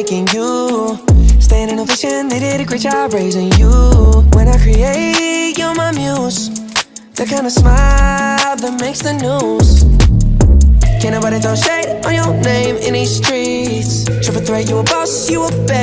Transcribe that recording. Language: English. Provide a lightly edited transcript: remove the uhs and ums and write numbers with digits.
making you. Staying in ovation, they did a great job raising you. When I create, you're my muse. The kind of smile that makes the news. Can't nobody throw shade on your name in these streets. Triple threat, you a boss, you a bad.